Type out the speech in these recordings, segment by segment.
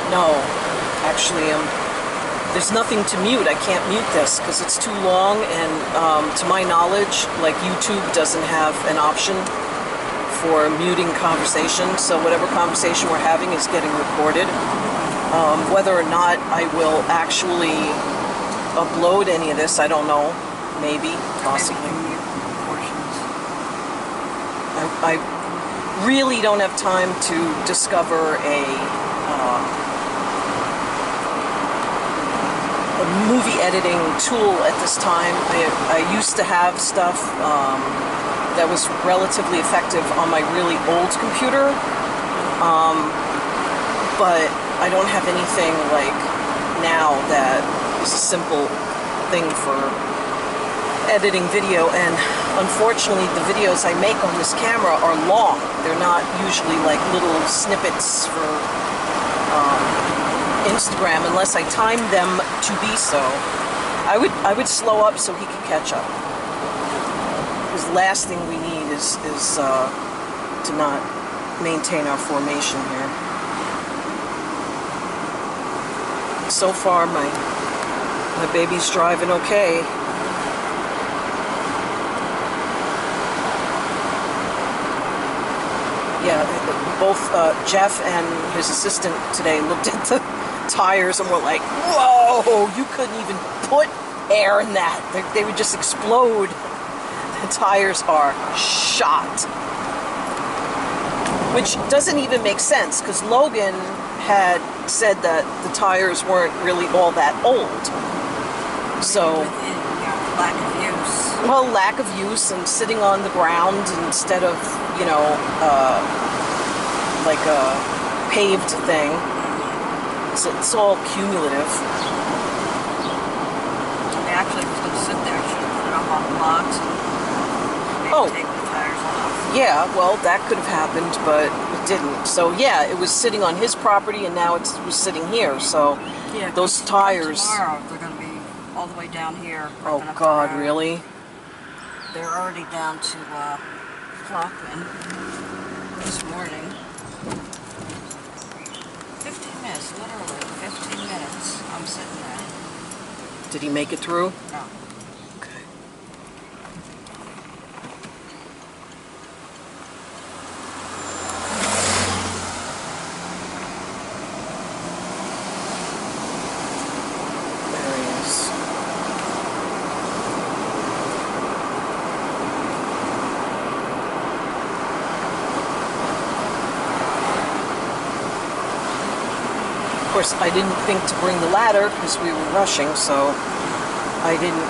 No, actually, there's nothing to mute. I can't mute this because it's too long, and to my knowledge, like YouTube doesn't have an option for muting conversation, so whatever conversation we're having is getting recorded. Whether or not I will actually upload any of this, I don't know. Maybe, possibly. I really don't have time to discover a movie editing tool at this time. I used to have stuff that was relatively effective on my really old computer, but I don't have anything like now that is a simple thing for editing video, and unfortunately the videos I make on this camera are long. They're not usually like little snippets for Instagram unless I time them to be so. I would slow up so he could catch up. Because the last thing we need is to not maintain our formation here. So far my baby's driving okay. Yeah, both Jeff and his assistant today looked at the tires and were like, whoa, you couldn't even put air in that. They would just explode. The tires are shot. Which doesn't even make sense, because Logan had said that the tires weren't really all that old. So, lack of use. Well, lack of use and sitting on the ground instead of, you know, like a paved thing. So it's all cumulative. They actually was going to sit there, should have put them on blocks and maybe take the tires off. Yeah, well, that could have happened, but it didn't. So yeah, it was sitting on his property, and now it was sitting here. So yeah, those tires. Tomorrow they're going to be all the way down here. Oh God, really? They're already down to Clockman this morning. 15 minutes, literally 15 minutes. I'm sitting there. Did he make it through? No. Okay. There he is. Of course, I didn't think to bring the ladder because we were rushing, so I didn't.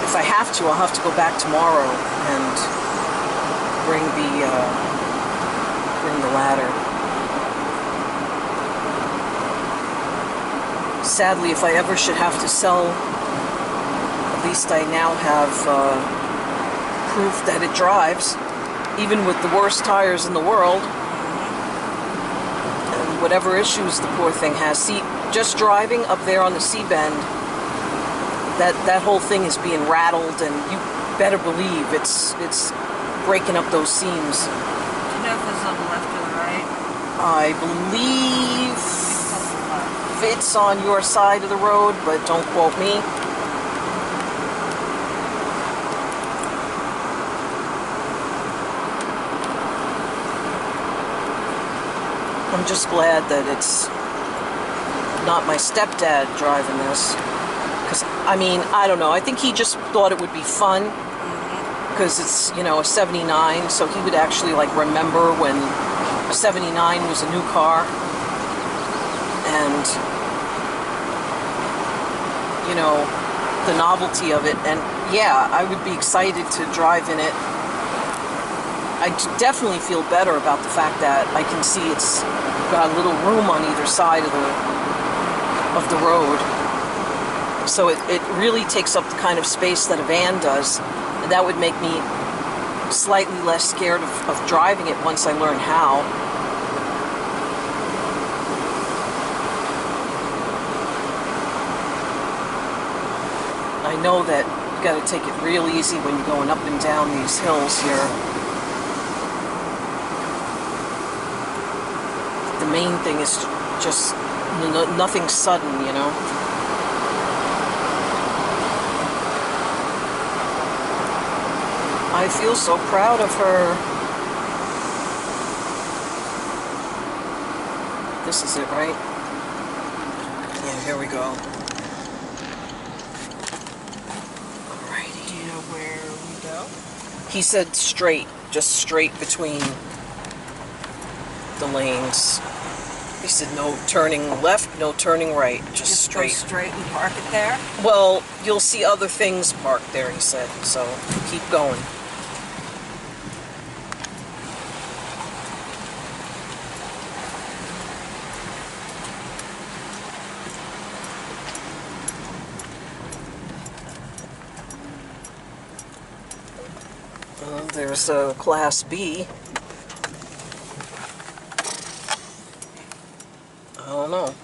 If I have to, I'll have to go back tomorrow and bring the ladder. Sadly, if I ever should have to sell, at least I now have proof that it drives, even with the worst tires in the world. Whatever issues the poor thing has. See, just driving up there on the C-bend, that whole thing is being rattled, and you better believe it's breaking up those seams. Do you know if it's on the left or the right? I believe it's on your side of the road, but don't quote me. I'm just glad that it's not my stepdad driving this. Because, I mean, I don't know. I think he just thought it would be fun. Because it's, you know, a 79. So he would actually, like, remember when a 79 was a new car. And, you know, the novelty of it. And, yeah, I would be excited to drive in it. I definitely feel better about the fact that I can see it's got a little room on either side of the road. So it really takes up the kind of space that a van does. And that would make me slightly less scared of driving it once I learn how. I know that you got to take it real easy when you're going up and down these hills here. The main thing is just nothing sudden, you know. I feel so proud of her. This is it, right? Yeah, here we go. Alrighty. Do you know where we go? He said straight, just straight between the lanes. He said no turning left, no turning right, just straight. Go straight and park it there? Well, you'll see other things parked there, he said, so keep going. There's a Class B. I don't know.